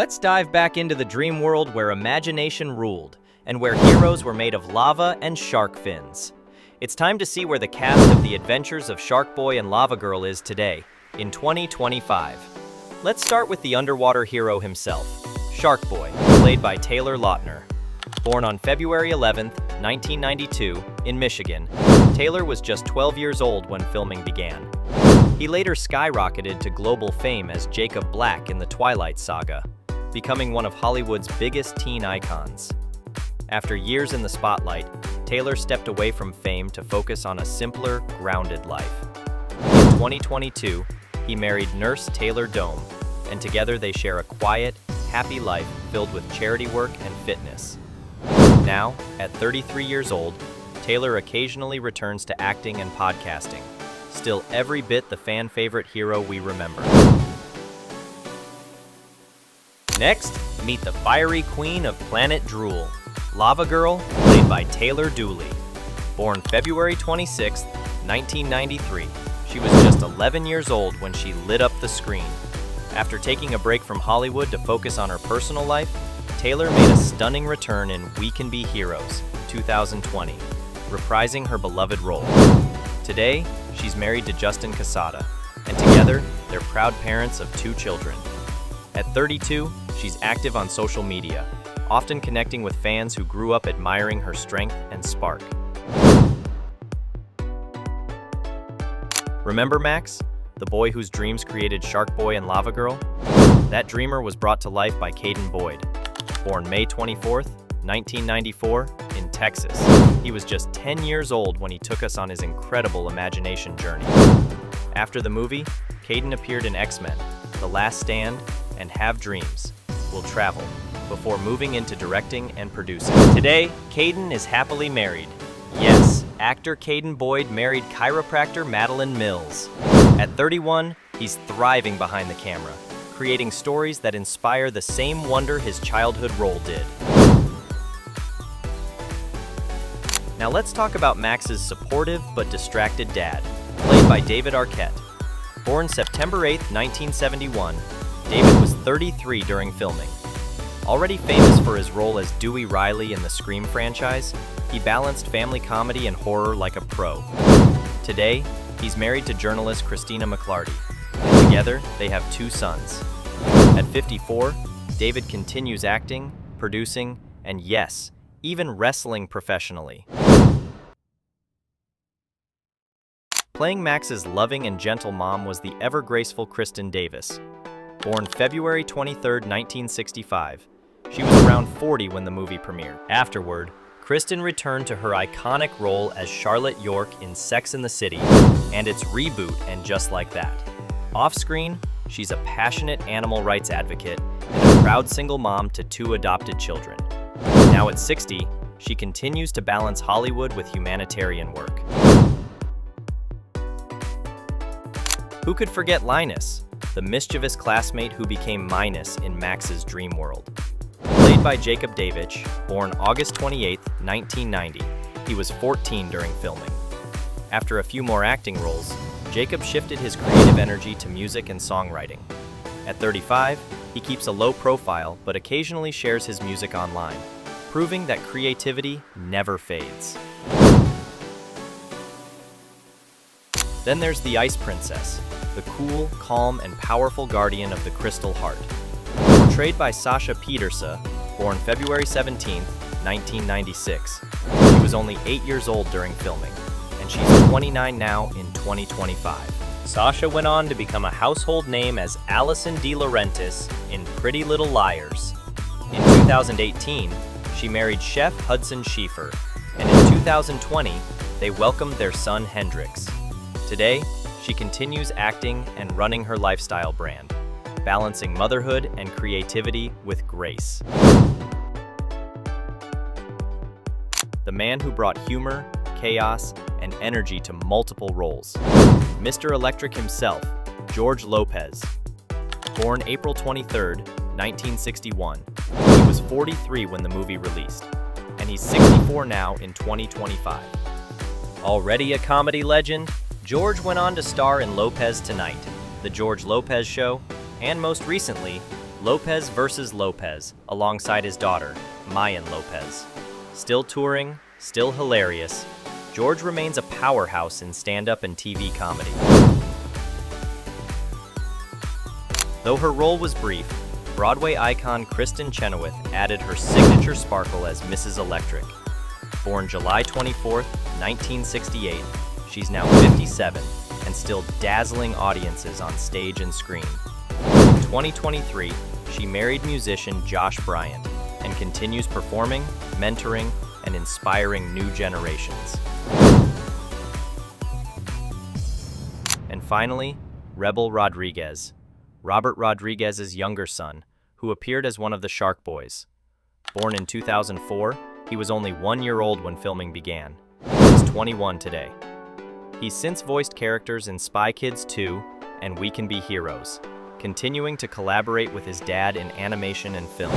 Let's dive back into the dream world where imagination ruled, and where heroes were made of lava and shark fins. It's time to see where the cast of The Adventures of Sharkboy and Lavagirl is today, in 2025. Let's start with the underwater hero himself, Sharkboy, played by Taylor Lautner. Born on February 11, 1992, in Michigan, Taylor was just 12 years old when filming began. He later skyrocketed to global fame as Jacob Black in the Twilight Saga, becoming one of Hollywood's biggest teen icons. After years in the spotlight, Taylor stepped away from fame to focus on a simpler, grounded life. In 2022, he married nurse Taylor Dooley, and together they share a quiet, happy life filled with charity work and fitness. Now, at 33 years old, Taylor occasionally returns to acting and podcasting, still every bit the fan-favorite hero we remember. Next, meet the fiery queen of Planet Drool, Lavagirl, played by Taylor Dooley. Born February 26, 1993, she was just 11 years old when she lit up the screen. After taking a break from Hollywood to focus on her personal life, Taylor made a stunning return in We Can Be Heroes, 2020, reprising her beloved role. Today, she's married to Justin Quesada, and together, they're proud parents of 2 children. At 32, she's active on social media, often connecting with fans who grew up admiring her strength and spark. Remember Max, the boy whose dreams created Sharkboy and Lavagirl? That dreamer was brought to life by Cayden Boyd. Born May 24, 1994, in Texas. He was just 10 years old when he took us on his incredible imagination journey. After the movie, Cayden appeared in X-Men, The Last Stand, and Have Dreams, Will Travel, before moving into directing and producing. Today, Cayden is happily married. Yes, actor Cayden Boyd married chiropractor Madeline Mills. At 31, he's thriving behind the camera, creating stories that inspire the same wonder his childhood role did. Now let's talk about Max's supportive but distracted dad, played by Davich Arquette. Born September 8, 1971, Davich was 33 during filming. Already famous for his role as Dewey Riley in the Scream franchise, he balanced family comedy and horror like a pro. Today, he's married to journalist Christina McClarty, and together they have 2 sons. At 54, Davich continues acting, producing, and yes, even wrestling professionally. Playing Max's loving and gentle mom was the ever-graceful Kristin Davis. Born February 23, 1965, she was around 40 when the movie premiered. Afterward, Kristin returned to her iconic role as Charlotte York in Sex and the City, and its reboot And Just Like That. Off-screen, she's a passionate animal rights advocate and a proud single mom to 2 adopted children. Now at 60, she continues to balance Hollywood with humanitarian work. Who could forget Linus, the mischievous classmate who became Minus in Max's dream world? Played by Jacob Davich, born August 28, 1990, he was 14 during filming. After a few more acting roles, Jacob shifted his creative energy to music and songwriting. At 35, he keeps a low profile but occasionally shares his music online, proving that creativity never fades. Then there's the Ice Princess, the cool, calm, and powerful guardian of the Crystal Heart. Portrayed by Sasha Pieterse, born February 17, 1996, she was only 8 years old during filming, and she's 29 now in 2025. Sasha went on to become a household name as Allison De Laurentiis in Pretty Little Liars. In 2018, she married chef Hudson Schieffer, and in 2020, they welcomed their son Hendrix. Today, she continues acting and running her lifestyle brand, balancing motherhood and creativity with grace. The man who brought humor, chaos, and energy to multiple roles. Mr. Electric himself, George Lopez. Born April 23, 1961, he was 43 when the movie released, and he's 64 now in 2025. Already a comedy legend, George went on to star in Lopez Tonight, The George Lopez Show, and most recently, Lopez versus Lopez, alongside his daughter, Mayan Lopez. Still touring, still hilarious, George remains a powerhouse in stand-up and TV comedy. Though her role was brief, Broadway icon Kristin Chenoweth added her signature sparkle as Mrs. Electric. Born July 24, 1968, she's now 57 and still dazzling audiences on stage and screen. In 2023, she married musician Josh Bryant and continues performing, mentoring, and inspiring new generations. And finally, Rebel Rodriguez, Robert Rodriguez's younger son, who appeared as one of the Shark Boys. Born in 2004, he was only 1 year old when filming began. He's 21 today. He's since voiced characters in Spy Kids 2 and We Can Be Heroes, continuing to collaborate with his dad in animation and film.